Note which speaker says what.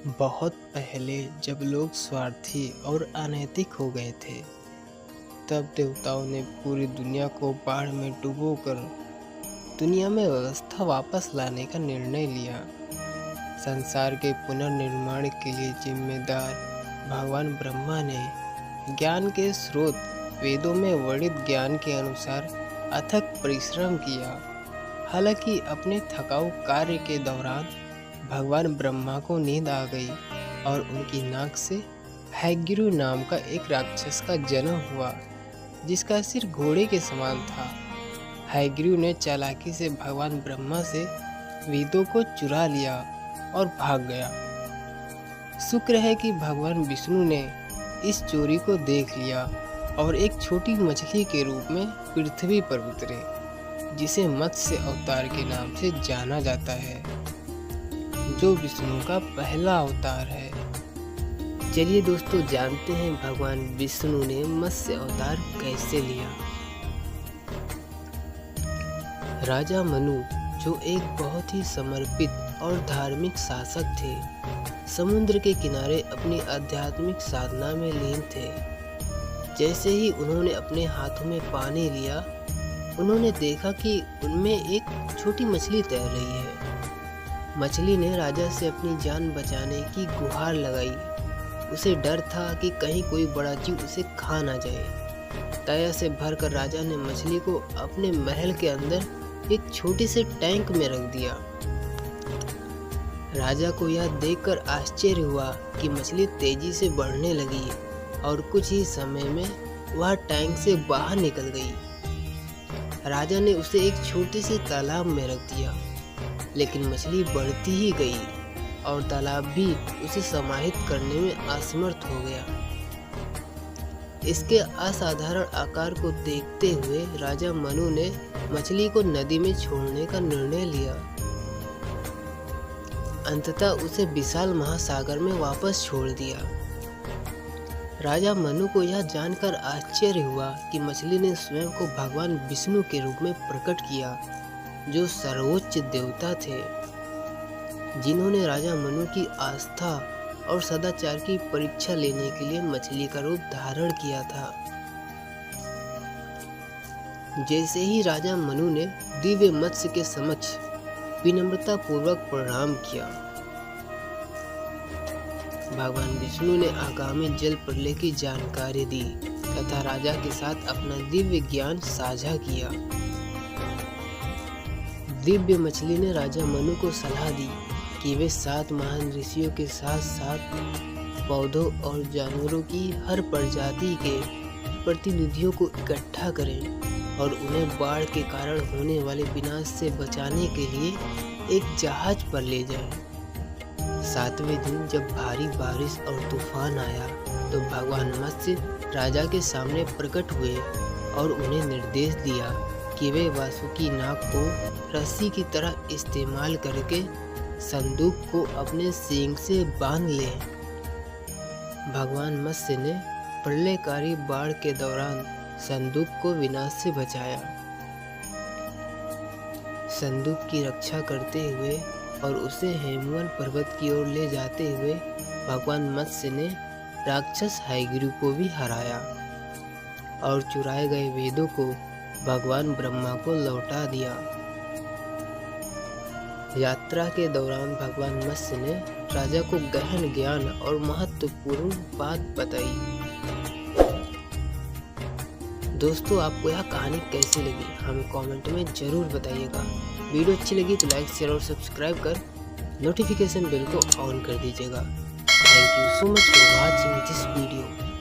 Speaker 1: बहुत पहले जब लोग स्वार्थी और अनैतिक हो गए थे, तब देवताओं ने पूरी दुनिया को बाढ़ में डुबोकर दुनिया में व्यवस्था वापस लाने का निर्णय लिया। संसार के पुनर्निर्माण के लिए जिम्मेदार भगवान ब्रह्मा ने ज्ञान के स्रोत वेदों में वर्णित ज्ञान के अनुसार अथक परिश्रम किया। हालांकि अपने थकाऊ कार्य के दौरान भगवान ब्रह्मा को नींद आ गई और उनकी नाक से हैग्रीव नाम का एक राक्षस का जन्म हुआ, जिसका सिर घोड़े के समान था। हैग्रीव ने चालाकी से भगवान ब्रह्मा से वेदों को चुरा लिया और भाग गया। शुक्र है कि भगवान विष्णु ने इस चोरी को देख लिया और एक छोटी मछली के रूप में पृथ्वी पर उतरे, जिसे मत्स्य अवतार के नाम से जाना जाता है, जो विष्णु का पहला अवतार है। चलिए दोस्तों, जानते हैं भगवान विष्णु ने मत्स्य अवतार कैसे लिया। राजा मनु, जो एक बहुत ही समर्पित और धार्मिक शासक थे, समुद्र के किनारे अपनी आध्यात्मिक साधना में लीन थे। जैसे ही उन्होंने अपने हाथों में पानी लिया, उन्होंने देखा कि उनमें एक छोटी मछली तैर रही है। मछली ने राजा से अपनी जान बचाने की गुहार लगाई। उसे डर था कि कहीं कोई बड़ा जीव उसे खा ना जाए। दया से भरकर राजा ने मछली को अपने महल के अंदर एक छोटे से टैंक में रख दिया। राजा को यह देखकर आश्चर्य हुआ कि मछली तेजी से बढ़ने लगी और कुछ ही समय में वह टैंक से बाहर निकल गई। राजा ने उसे एक छोटे से तालाब में रख दिया, लेकिन मछली बढ़ती ही गई और तालाब भी उसे समाहित करने में असमर्थ हो गया। इसके असाधारण आकार को देखते हुए राजा मनु ने मछली को नदी में छोड़ने का निर्णय लिया। अंततः उसे विशाल महासागर में वापस छोड़ दिया। राजा मनु को यह जानकर आश्चर्य हुआ कि मछली ने स्वयं को भगवान विष्णु के रूप में प्रकट किया, जो सर्वोच्च देवता थे, जिन्होंने राजा मनु की आस्था और सदाचार की परीक्षा लेने के लिए मछली का रूप धारण किया था। जैसे ही राजा मनु ने दिव्य मत्स्य के समक्ष विनम्रता पूर्वक प्रणाम किया, भगवान विष्णु ने आगामी जल प्रलय की जानकारी दी तथा राजा के साथ अपना दिव्य ज्ञान साझा किया। दिव्य मछली ने राजा मनु को सलाह दी कि वे 7 महान ऋषियों के साथ साथ पौधों और जानवरों की हर प्रजाति के प्रतिनिधियों को इकट्ठा करें और उन्हें बाढ़ के कारण होने वाले विनाश से बचाने के लिए एक जहाज पर ले जाएं। 7वें दिन जब भारी बारिश और तूफान आया, तो भगवान मत्स्य राजा के सामने प्रकट हुए और उन्हें निर्देश दिया कि वे वासुकी नाग को रस्सी की तरह इस्तेमाल करके संदूक को अपने सींग से बांध लें। भगवान मत्स्य ने प्रलयकारी बाढ़ के दौरान संदूक को विनाश से बचाया। संदूक की रक्षा करते हुए और उसे हेमवन पर्वत की ओर ले जाते हुए भगवान मत्स्य ने राक्षस हैग्रीव को भी हराया और चुराए गए वेदों को भगवान ब्रह्मा को लौटा दिया। यात्रा के दौरान भगवान मत्स्य ने राजा को गहन ज्ञान और महत्वपूर्ण बात बताई। दोस्तों, आपको यह कहानी कैसी लगी हमें कमेंट में जरूर बताइएगा। वीडियो अच्छी लगी तो लाइक, शेयर और सब्सक्राइब कर नोटिफिकेशन बेल को ऑन कर दीजिएगा। Thank you so much for watching this video.